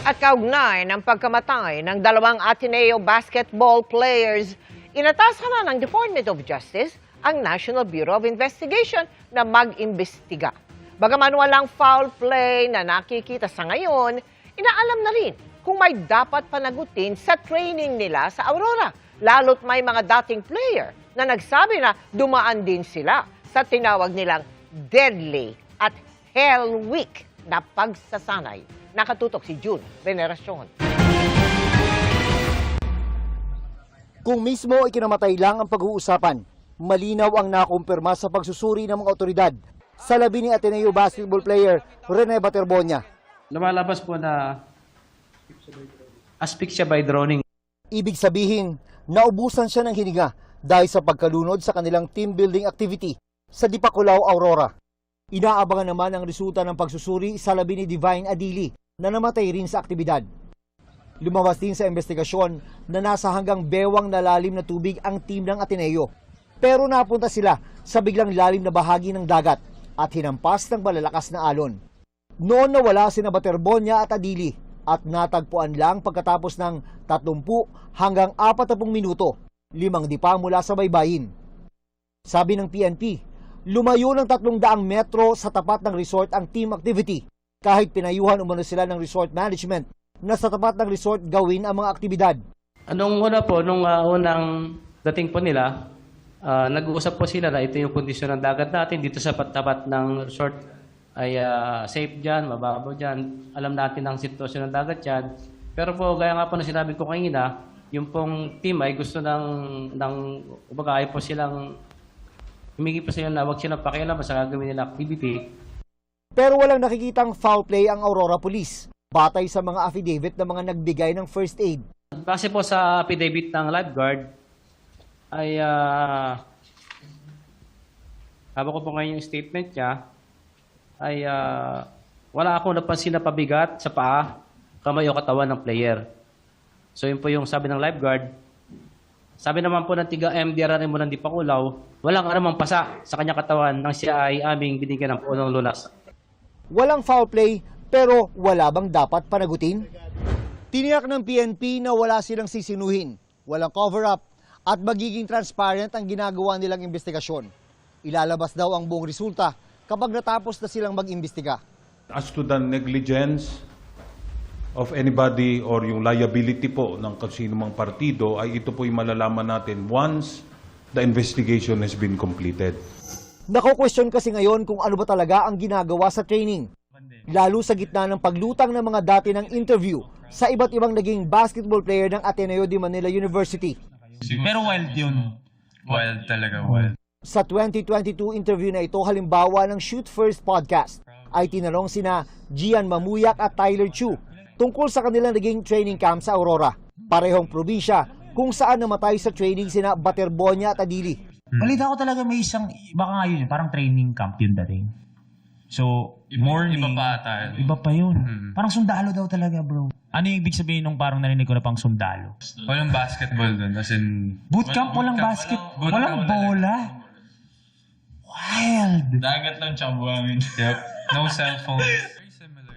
At kaugnay ng pagkamatay ng dalawang Ateneo basketball players, inatasan na ng Department of Justice ang National Bureau of Investigation na mag-imbestiga. Bagaman walang foul play na nakikita sa ngayon, inaalam na rin kung may dapat panagutin sa training nila sa Aurora. Lalo't may mga dating player na nagsabi na dumaan din sila sa tinawag nilang deadly at hell week na pagsasanay. Nakatutok si June Veneracion. Kung mismo ikinamatay lang ang pag-uusapan, malinaw ang nakumpirma sa pagsusuri ng mga otoridad sa labi ni Ateneo basketball player Rene Baterbonia. Lumalabas po na asphyxia by drowning. Ibig sabihin, naubusan siya ng hininga dahil sa pagkalunod sa kanilang team building activity sa Dipakulaw, Aurora. Inaabangan naman ang resulta ng pagsusuri sa labi ni Divine Adili na namatay rin sa aktibidad. Lumabas din sa investigasyon na nasa hanggang bewang na lalim na tubig ang team ng Ateneo. Pero napunta sila sa biglang lalim na bahagi ng dagat at hinampas ng malalakas na alon. Noon nawala sina Baterbonia at Adili at natagpuan lang pagkatapos ng 30 hanggang 40 minuto, 5 dipa mula sa baybayin. Sabi ng PNP, lumayo ng 300 metro sa tapat ng resort ang team activity kahit pinayuhan umano sila ng resort management na sa tapat ng resort gawin ang mga aktibidad. Anong una po, nung unang dating po nila, nag-uusap po sila na ito yung kondisyon ng dagat natin dito sa tapat ng resort ay safe dyan, mababaw dyan. Alam natin ang sitwasyon ng dagat dyan. Pero po, gaya nga po na sinabi ko kanina, yung pong team ay gusto kumbaga ay po silang, humingi po sila na huwag silang pakialam sa gagawin nila activity. Pero walang nakikitang foul play ang Aurora Police, batay sa mga affidavit ng mga nagbigay ng first aid. Kasi po sa affidavit ng lifeguard, ay haba ko po ngayon yung statement niya, ay wala akong napansin na pabigat sa paa, kamay o katawan ng player. So yun po yung sabi ng lifeguard. Sabi naman po ng tiga MDR mo ng Dipakulaw, walang anumang pasa sa kanyang katawan nang siya ay aming binigyan ng punong lunas. Walang foul play pero wala bang dapat panagutin? Tiniyak ng PNP na wala silang sisinuhin, walang cover-up at magiging transparent ang ginagawa nilang investigasyon. Ilalabas daw ang buong resulta kapag natapos na silang mag-imbestiga. As to the negligence of anybody or yung liability po ng kasinumang partido, ay ito po'y malalaman natin once the investigation has been completed. Nako-question kasi ngayon kung ano ba talaga ang ginagawa sa training. Lalo sa gitna ng paglutang ng mga dati ng interview sa iba't ibang naging basketball player ng Ateneo de Manila University. Pero wild yun. Wild talaga, wild. Sa 2022 interview na ito, halimbawa ng Shoot First podcast, ay tinanong sina Gian Mamuyak at Tyler Chu tungkol sa kanilang naging training camp sa Aurora, parehong probinsya kung saan namatay sa training sina Baterbonia at Adili. Balita ko talaga may isang, baka nga yun, parang training camp yun dating. So, morning. Iba pa tayo. Iba pa yun. Parang sundalo daw talaga, bro. Ano yung ibig sabihin nung parang narinig ko na pang sundalo? Walang basketball dun, as in... Bootcamp, walang basket, walang bola. Wild. Dagat lang tsaka buhangin. Yep. No cellphone.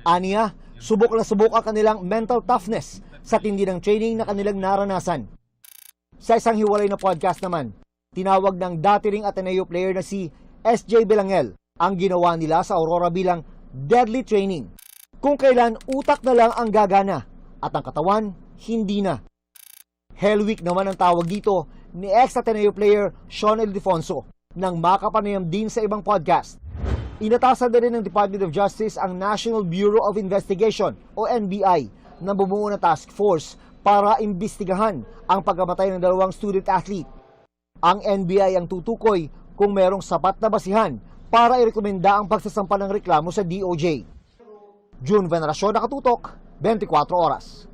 Aniya, subok na subok ang kanilang mental toughness sa tindi ng training na kanilang naranasan. Sa isang hiwalay na podcast naman, tinawag ng dati ring Ateneo player na si SJ Belangel ang ginawa nila sa Aurora bilang deadly training. Kung kailan utak na lang ang gagana at ang katawan hindi na. Hell Week naman ang tawag dito ni ex-Ateneo player Sean Ildefonso nang makapanayam din sa ibang podcast. Inatasan na rin ng Department of Justice ang National Bureau of Investigation o NBI na bumuo ng task force para imbestigahan ang pagkamatay ng dalawang student athlete. Ang NBI ang tutukoy kung merong sapat na basihan para irekomenda ang pagsasampa ng reklamo sa DOJ. June Veneracion, Nakatutok, 24 Oras.